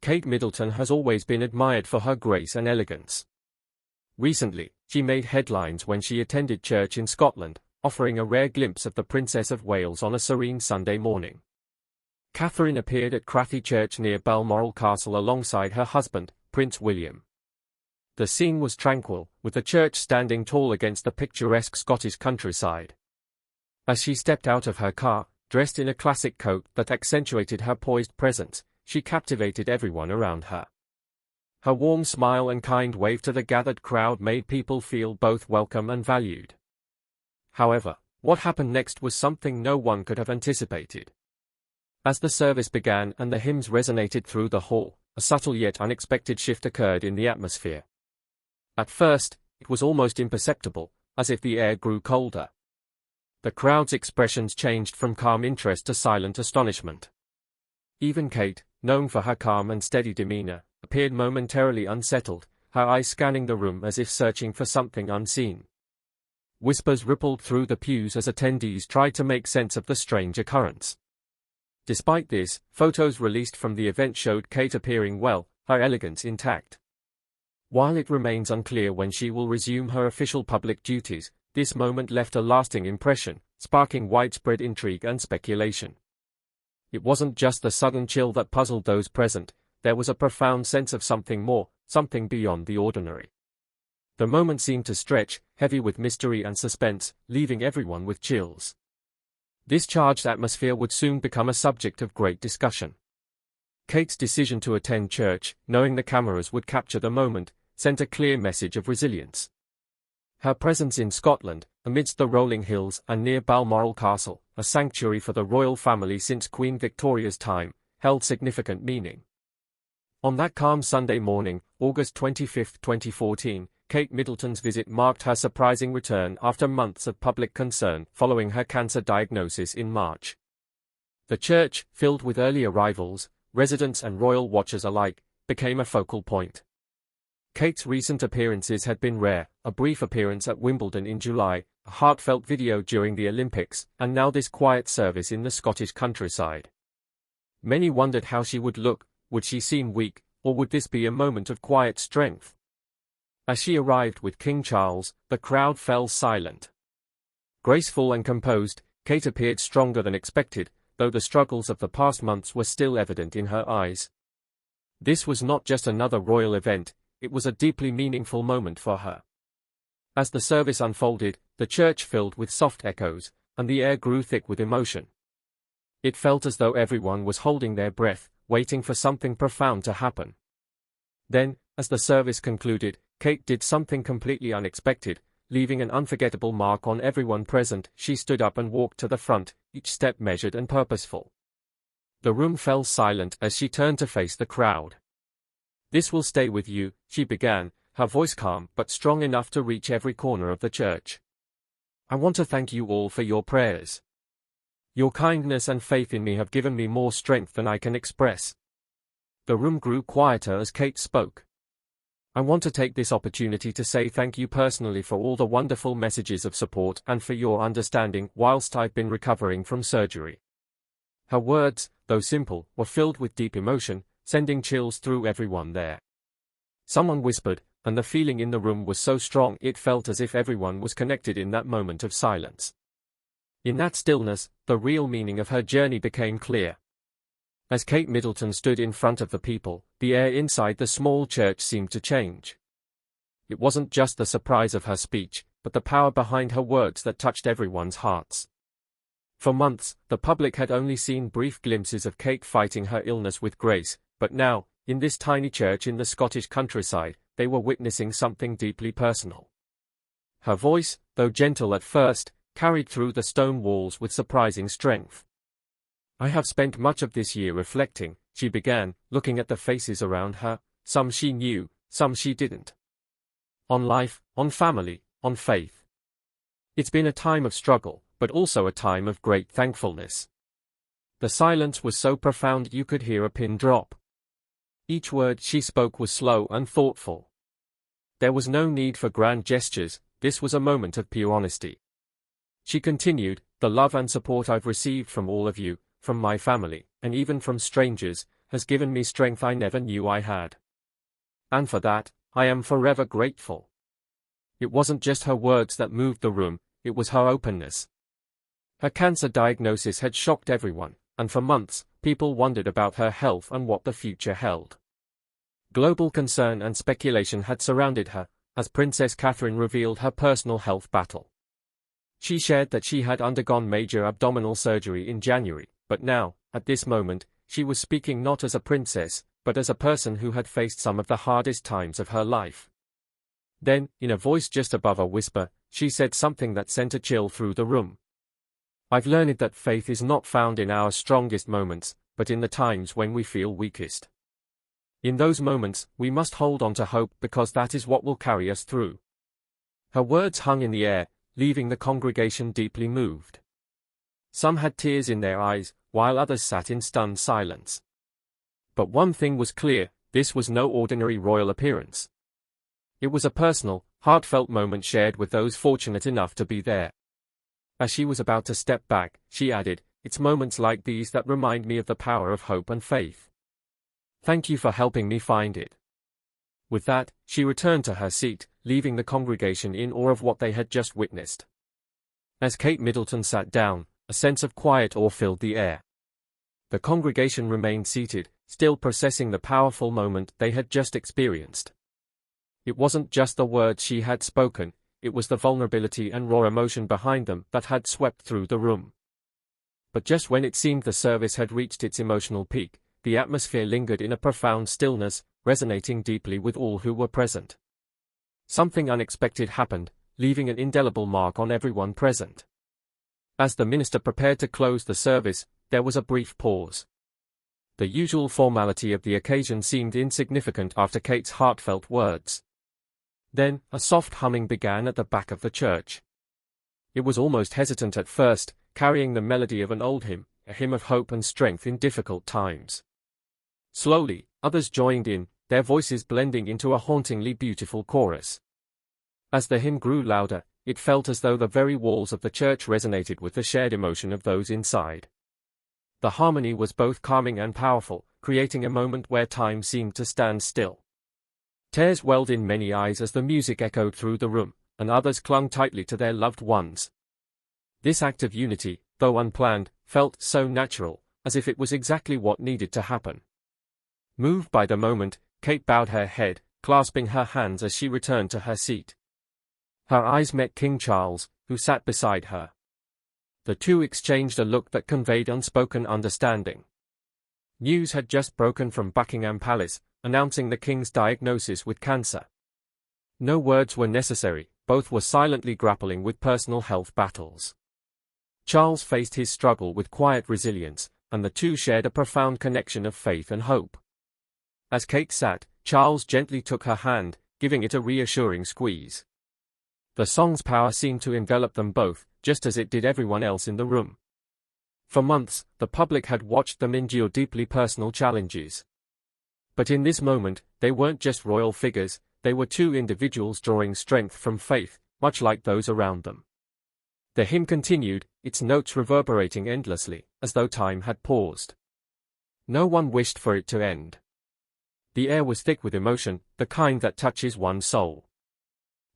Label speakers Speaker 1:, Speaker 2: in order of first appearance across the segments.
Speaker 1: Kate Middleton has always been admired for her grace and elegance. Recently, she made headlines when she attended church in Scotland, offering a rare glimpse of the Princess of Wales on a serene Sunday morning. Catherine appeared at Crathy Church near Balmoral Castle alongside her husband, Prince William. The scene was tranquil, with the church standing tall against the picturesque Scottish countryside. As she stepped out of her car, dressed in a classic coat that accentuated her poised presence, she captivated everyone around her. Her warm smile and kind wave to the gathered crowd made people feel both welcome and valued. However, what happened next was something no one could have anticipated. As the service began and the hymns resonated through the hall, a subtle yet unexpected shift occurred in the atmosphere. At first, it was almost imperceptible, as if the air grew colder. The crowd's expressions changed from calm interest to silent astonishment. Even Kate, known for her calm and steady demeanor, appeared momentarily unsettled, her eyes scanning the room as if searching for something unseen. Whispers rippled through the pews as attendees tried to make sense of the strange occurrence. Despite this, photos released from the event showed Kate appearing well, her elegance intact. While it remains unclear when she will resume her official public duties, this moment left a lasting impression, sparking widespread intrigue and speculation. It wasn't just the sudden chill that puzzled those present, there was a profound sense of something more, something beyond the ordinary. The moment seemed to stretch, heavy with mystery and suspense, leaving everyone with chills. This charged atmosphere would soon become a subject of great discussion. Kate's decision to attend church, knowing the cameras would capture the moment, sent a clear message of resilience. Her presence in Scotland, amidst the rolling hills and near Balmoral Castle, a sanctuary for the royal family since Queen Victoria's time, held significant meaning. On that calm Sunday morning, August 25, 2014, Kate Middleton's visit marked her surprising return after months of public concern following her cancer diagnosis in March. The church, filled with early arrivals, residents and royal watchers alike, became a focal point. Kate's recent appearances had been rare, a brief appearance at Wimbledon in July, a heartfelt video during the Olympics, and now this quiet service in the Scottish countryside. Many wondered how she would look, would she seem weak, or would this be a moment of quiet strength? As she arrived with King Charles, the crowd fell silent. Graceful and composed, Kate appeared stronger than expected, though the struggles of the past months were still evident in her eyes. This was not just another royal event, it was a deeply meaningful moment for her. As the service unfolded, the church filled with soft echoes, and the air grew thick with emotion. It felt as though everyone was holding their breath, waiting for something profound to happen. Then, as the service concluded, Kate did something completely unexpected, leaving an unforgettable mark on everyone present. She stood up and walked to the front, each step measured and purposeful. The room fell silent as she turned to face the crowd. "This will stay with you," she began, her voice calm but strong enough to reach every corner of the church. "I want to thank you all for your prayers. Your kindness and faith in me have given me more strength than I can express." The room grew quieter as Kate spoke. "I want to take this opportunity to say thank you personally for all the wonderful messages of support and for your understanding whilst I've been recovering from surgery." Her words, though simple, were filled with deep emotion, sending chills through everyone there. Someone whispered, and the feeling in the room was so strong it felt as if everyone was connected in that moment of silence. In that stillness, the real meaning of her journey became clear. As Kate Middleton stood in front of the people, the air inside the small church seemed to change. It wasn't just the surprise of her speech, but the power behind her words that touched everyone's hearts. For months, the public had only seen brief glimpses of Kate fighting her illness with grace, but now, in this tiny church in the Scottish countryside, they were witnessing something deeply personal. Her voice, though gentle at first, carried through the stone walls with surprising strength. "I have spent much of this year reflecting," she began, looking at the faces around her, some she knew, some she didn't. "On life, on family, on faith. It's been a time of struggle, but also a time of great thankfulness." The silence was so profound you could hear a pin drop. Each word she spoke was slow and thoughtful. There was no need for grand gestures, this was a moment of pure honesty. She continued, "The love and support I've received from all of you, from my family, and even from strangers, has given me strength I never knew I had. And for that, I am forever grateful." It wasn't just her words that moved the room, it was her openness. Her cancer diagnosis had shocked everyone, and for months, people wondered about her health and what the future held. Global concern and speculation had surrounded her, as Princess Catherine revealed her personal health battle. She shared that she had undergone major abdominal surgery in January, but now, at this moment, she was speaking not as a princess, but as a person who had faced some of the hardest times of her life. Then, in a voice just above a whisper, she said something that sent a chill through the room. "I've learned that faith is not found in our strongest moments, but in the times when we feel weakest. In those moments, we must hold on to hope because that is what will carry us through." Her words hung in the air, leaving the congregation deeply moved. Some had tears in their eyes, while others sat in stunned silence. But one thing was clear, this was no ordinary royal appearance. It was a personal, heartfelt moment shared with those fortunate enough to be there. As she was about to step back, she added, "It's moments like these that remind me of the power of hope and faith. Thank you for helping me find it." With that, she returned to her seat, leaving the congregation in awe of what they had just witnessed. As Kate Middleton sat down, a sense of quiet awe filled the air. The congregation remained seated, still processing the powerful moment they had just experienced. It wasn't just the words she had spoken, it was the vulnerability and raw emotion behind them that had swept through the room. But just when it seemed the service had reached its emotional peak, the atmosphere lingered in a profound stillness, resonating deeply with all who were present. Something unexpected happened, leaving an indelible mark on everyone present. As the minister prepared to close the service, there was a brief pause. The usual formality of the occasion seemed insignificant after Kate's heartfelt words. Then, a soft humming began at the back of the church. It was almost hesitant at first, carrying the melody of an old hymn, a hymn of hope and strength in difficult times. Slowly, others joined in, their voices blending into a hauntingly beautiful chorus. As the hymn grew louder, it felt as though the very walls of the church resonated with the shared emotion of those inside. The harmony was both calming and powerful, creating a moment where time seemed to stand still. Tears welled in many eyes as the music echoed through the room, and others clung tightly to their loved ones. This act of unity, though unplanned, felt so natural, as if it was exactly what needed to happen. Moved by the moment, Kate bowed her head, clasping her hands as she returned to her seat. Her eyes met King Charles, who sat beside her. The two exchanged a look that conveyed unspoken understanding. News had just broken from Buckingham Palace, announcing the king's diagnosis with cancer. No words were necessary, both were silently grappling with personal health battles. Charles faced his struggle with quiet resilience, and the two shared a profound connection of faith and hope. As Kate sat, Charles gently took her hand, giving it a reassuring squeeze. The song's power seemed to envelop them both, just as it did everyone else in the room. For months, the public had watched them endure deeply personal challenges. But in this moment, they weren't just royal figures, they were two individuals drawing strength from faith, much like those around them. The hymn continued, its notes reverberating endlessly, as though time had paused. No one wished for it to end. The air was thick with emotion, the kind that touches one's soul.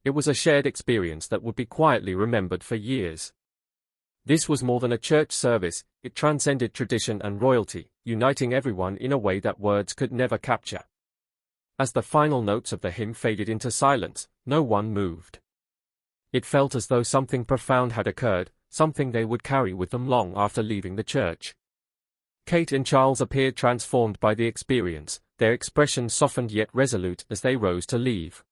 Speaker 1: It was a shared experience that would be quietly remembered for years. This was more than a church service, it transcended tradition and royalty, uniting everyone in a way that words could never capture. As the final notes of the hymn faded into silence, no one moved. It felt as though something profound had occurred, something they would carry with them long after leaving the church. Kate and Charles appeared transformed by the experience, their expressions softened yet resolute as they rose to leave.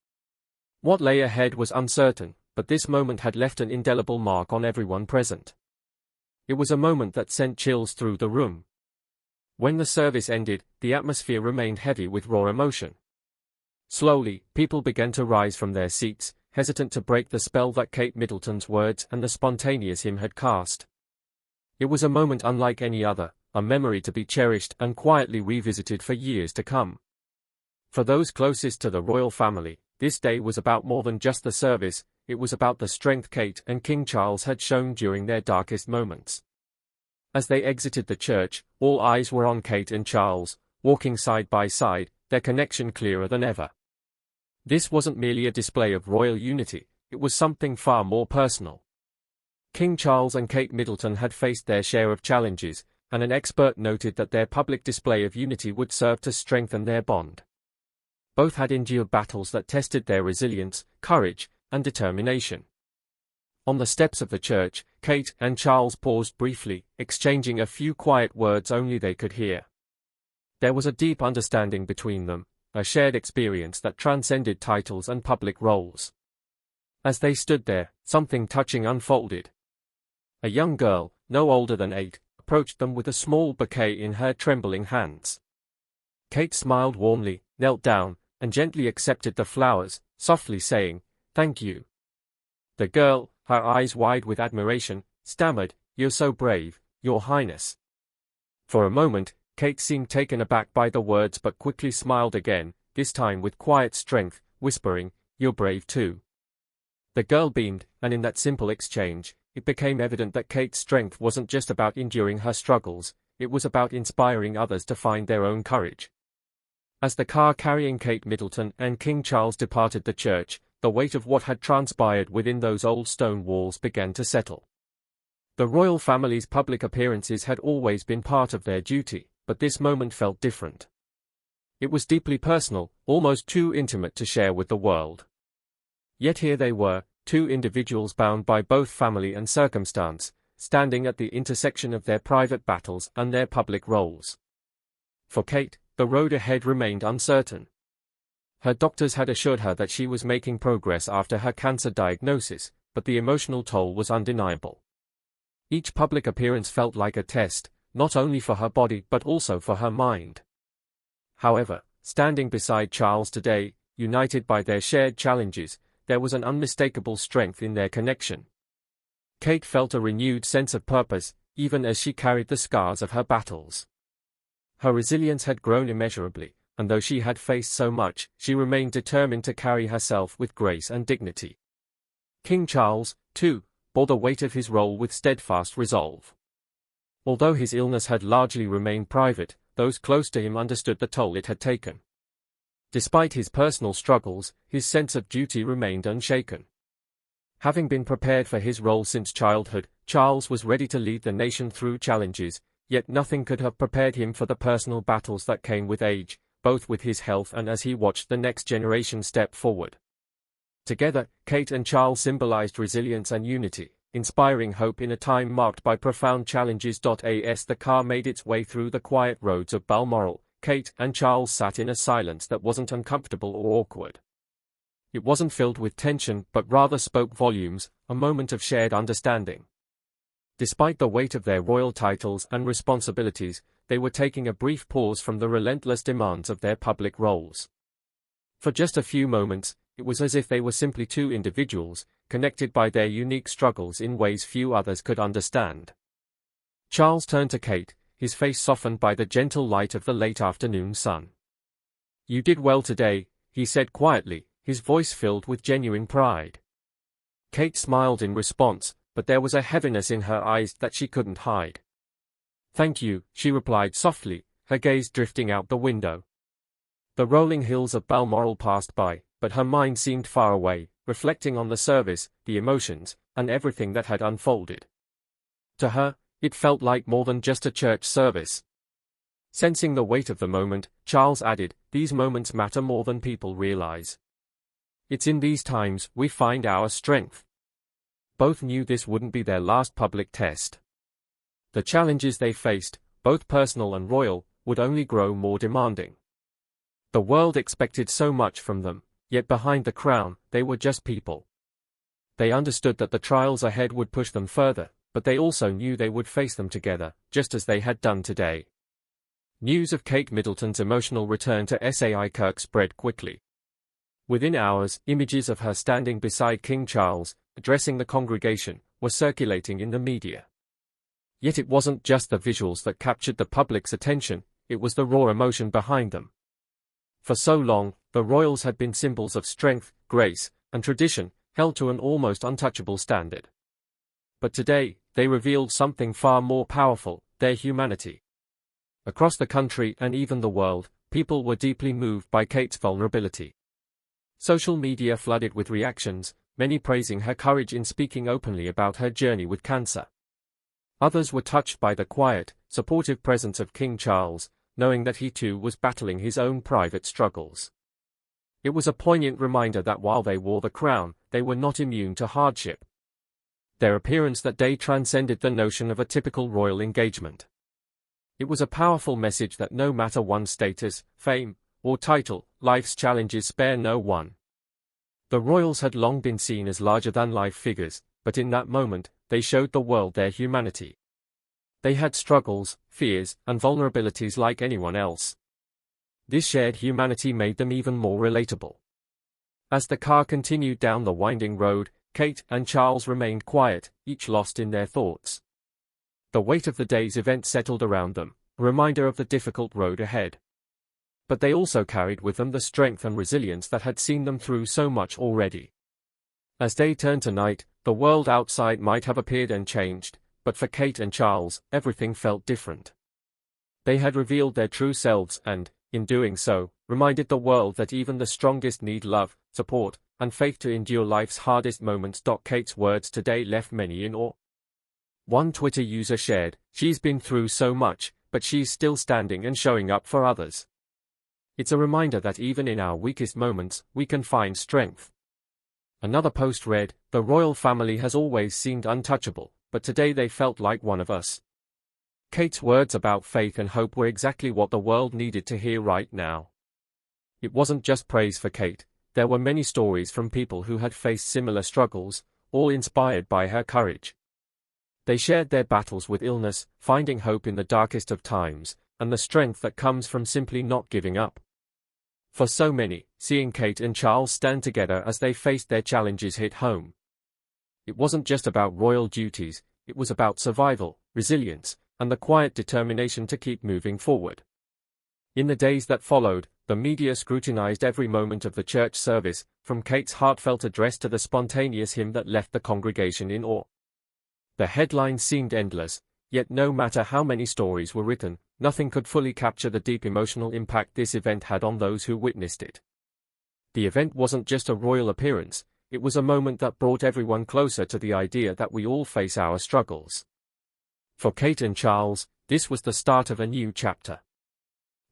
Speaker 1: What lay ahead was uncertain, but this moment had left an indelible mark on everyone present. It was a moment that sent chills through the room. When the service ended, the atmosphere remained heavy with raw emotion. Slowly, people began to rise from their seats, hesitant to break the spell that Kate Middleton's words and the spontaneous hymn had cast. It was a moment unlike any other, a memory to be cherished and quietly revisited for years to come. For those closest to the royal family, this day was about more than just the service, it was about the strength Kate and King Charles had shown during their darkest moments. As they exited the church, all eyes were on Kate and Charles, walking side by side, their connection clearer than ever. This wasn't merely a display of royal unity, it was something far more personal. King Charles and Kate Middleton had faced their share of challenges, and an expert noted that their public display of unity would serve to strengthen their bond. Both had endured battles that tested their resilience, courage, and determination. On the steps of the church, Kate and Charles paused briefly, exchanging a few quiet words only they could hear. There was a deep understanding between them, a shared experience that transcended titles and public roles. As they stood there, something touching unfolded. A young girl, no older than 8, approached them with a small bouquet in her trembling hands. Kate smiled warmly, knelt down, and gently accepted the flowers, softly saying, "Thank you." The girl, her eyes wide with admiration, stammered, "You're so brave, Your Highness." For a moment, Kate seemed taken aback by the words but quickly smiled again, this time with quiet strength, whispering, "You're brave too." The girl beamed, and in that simple exchange, it became evident that Kate's strength wasn't just about enduring her struggles, it was about inspiring others to find their own courage. As the car carrying Kate Middleton and King Charles departed the church, the weight of what had transpired within those old stone walls began to settle. The royal family's public appearances had always been part of their duty, but this moment felt different. It was deeply personal, almost too intimate to share with the world. Yet here they were, two individuals bound by both family and circumstance, standing at the intersection of their private battles and their public roles. For Kate, the road ahead remained uncertain. Her doctors had assured her that she was making progress after her cancer diagnosis, but the emotional toll was undeniable. Each public appearance felt like a test, not only for her body but also for her mind. However, standing beside Charles today, united by their shared challenges, there was an unmistakable strength in their connection. Kate felt a renewed sense of purpose, even as she carried the scars of her battles. Her resilience had grown immeasurably, and though she had faced so much, she remained determined to carry herself with grace and dignity. King Charles, too, bore the weight of his role with steadfast resolve. Although his illness had largely remained private, those close to him understood the toll it had taken. Despite his personal struggles, his sense of duty remained unshaken. Having been prepared for his role since childhood, Charles was ready to lead the nation through challenges, yet nothing could have prepared him for the personal battles that came with age, both with his health and as he watched the next generation step forward. Together, Kate and Charles symbolized resilience and unity, inspiring hope in a time marked by profound challenges. As the car made its way through the quiet roads of Balmoral, Kate and Charles sat in a silence that wasn't uncomfortable or awkward. It wasn't filled with tension but rather spoke volumes, a moment of shared understanding. Despite the weight of their royal titles and responsibilities, they were taking a brief pause from the relentless demands of their public roles. For just a few moments, it was as if they were simply two individuals, connected by their unique struggles in ways few others could understand. Charles turned to Kate, his face softened by the gentle light of the late afternoon sun. "You did well today," he said quietly, his voice filled with genuine pride. Kate smiled in response, but there was a heaviness in her eyes that she couldn't hide. "Thank you," she replied softly, her gaze drifting out the window. The rolling hills of Balmoral passed by, but her mind seemed far away, reflecting on the service, the emotions, and everything that had unfolded. To her, it felt like more than just a church service. Sensing the weight of the moment, Charles added, "These moments matter more than people realize. It's in these times we find our strength." Both knew this wouldn't be their last public test. The challenges they faced, both personal and royal, would only grow more demanding. The world expected so much from them, yet behind the crown, they were just people. They understood that the trials ahead would push them further, but they also knew they would face them together, just as they had done today. News of Kate Middleton's emotional return to Sai Kirk spread quickly. Within hours, images of her standing beside King Charles, addressing the congregation, were circulating in the media. Yet it wasn't just the visuals that captured the public's attention, it was the raw emotion behind them. For so long, the royals had been symbols of strength, grace, and tradition, held to an almost untouchable standard. But today, they revealed something far more powerful, their humanity. Across the country and even the world, people were deeply moved by Kate's vulnerability. Social media flooded with reactions, many praising her courage in speaking openly about her journey with cancer. Others were touched by the quiet, supportive presence of King Charles, knowing that he too was battling his own private struggles. It was a poignant reminder that while they wore the crown, they were not immune to hardship. Their appearance that day transcended the notion of a typical royal engagement. It was a powerful message that no matter one's status, fame, or title, life's challenges spare no one. The royals had long been seen as larger-than-life figures, but in that moment, they showed the world their humanity. They had struggles, fears, and vulnerabilities like anyone else. This shared humanity made them even more relatable. As the car continued down the winding road, Kate and Charles remained quiet, each lost in their thoughts. The weight of the day's event settled around them, a reminder of the difficult road ahead. But they also carried with them the strength and resilience that had seen them through so much already. As day turned to night, the world outside might have appeared unchanged, but for Kate and Charles, everything felt different. They had revealed their true selves and, in doing so, reminded the world that even the strongest need love, support, and faith to endure life's hardest moments. Kate's words today left many in awe. One Twitter user shared, "She's been through so much, but she's still standing and showing up for others." It's a reminder that even in our weakest moments, we can find strength. Another post read, "The royal family has always seemed untouchable, but today they felt like one of us." Kate's words about faith and hope were exactly what the world needed to hear right now. It wasn't just praise for Kate, there were many stories from people who had faced similar struggles, all inspired by her courage. They shared their battles with illness, finding hope in the darkest of times, and the strength that comes from simply not giving up. For so many, seeing Kate and Charles stand together as they faced their challenges hit home. It wasn't just about royal duties, it was about survival, resilience, and the quiet determination to keep moving forward. In the days that followed, the media scrutinized every moment of the church service, from Kate's heartfelt address to the spontaneous hymn that left the congregation in awe. The headlines seemed endless, yet no matter how many stories were written, nothing could fully capture the deep emotional impact this event had on those who witnessed it. The event wasn't just a royal appearance, it was a moment that brought everyone closer to the idea that we all face our struggles. For Kate and Charles, this was the start of a new chapter.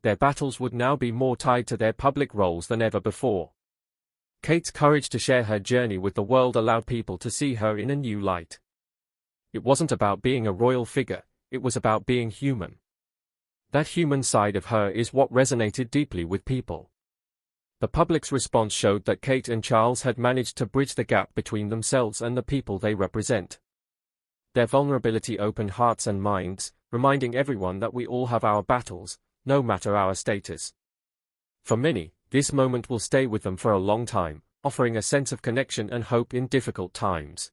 Speaker 1: Their battles would now be more tied to their public roles than ever before. Kate's courage to share her journey with the world allowed people to see her in a new light. It wasn't about being a royal figure, it was about being human. That human side of her is what resonated deeply with people. The public's response showed that Kate and Charles had managed to bridge the gap between themselves and the people they represent. Their vulnerability opened hearts and minds, reminding everyone that we all have our battles, no matter our status. For many, this moment will stay with them for a long time, offering a sense of connection and hope in difficult times.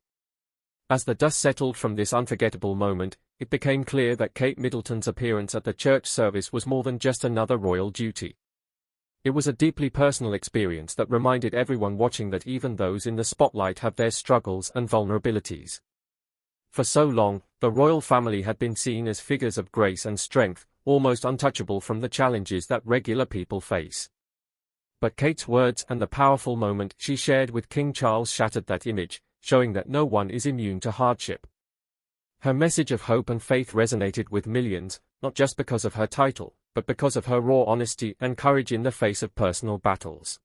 Speaker 1: As the dust settled from this unforgettable moment, it became clear that Kate Middleton's appearance at the church service was more than just another royal duty. It was a deeply personal experience that reminded everyone watching that even those in the spotlight have their struggles and vulnerabilities. For so long, the royal family had been seen as figures of grace and strength, almost untouchable from the challenges that regular people face. But Kate's words and the powerful moment she shared with King Charles shattered that image, showing that no one is immune to hardship. Her message of hope and faith resonated with millions, not just because of her title, but because of her raw honesty and courage in the face of personal battles.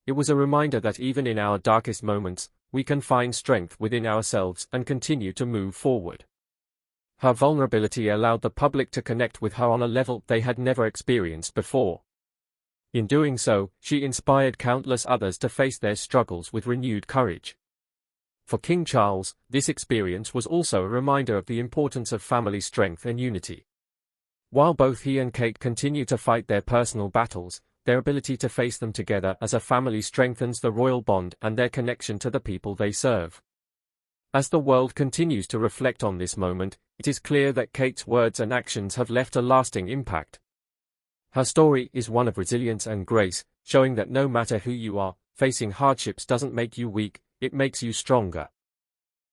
Speaker 1: It was a reminder that even in our darkest moments, we can find strength within ourselves and continue to move forward. Her vulnerability allowed the public to connect with her on a level they had never experienced before. In doing so, she inspired countless others to face their struggles with renewed courage. For King Charles, this experience was also a reminder of the importance of family strength and unity. While both he and Kate continue to fight their personal battles, their ability to face them together as a family strengthens the royal bond and their connection to the people they serve. As the world continues to reflect on this moment, it is clear that Kate's words and actions have left a lasting impact. Her story is one of resilience and grace, showing that no matter who you are, facing hardships doesn't make you weak, it makes you stronger.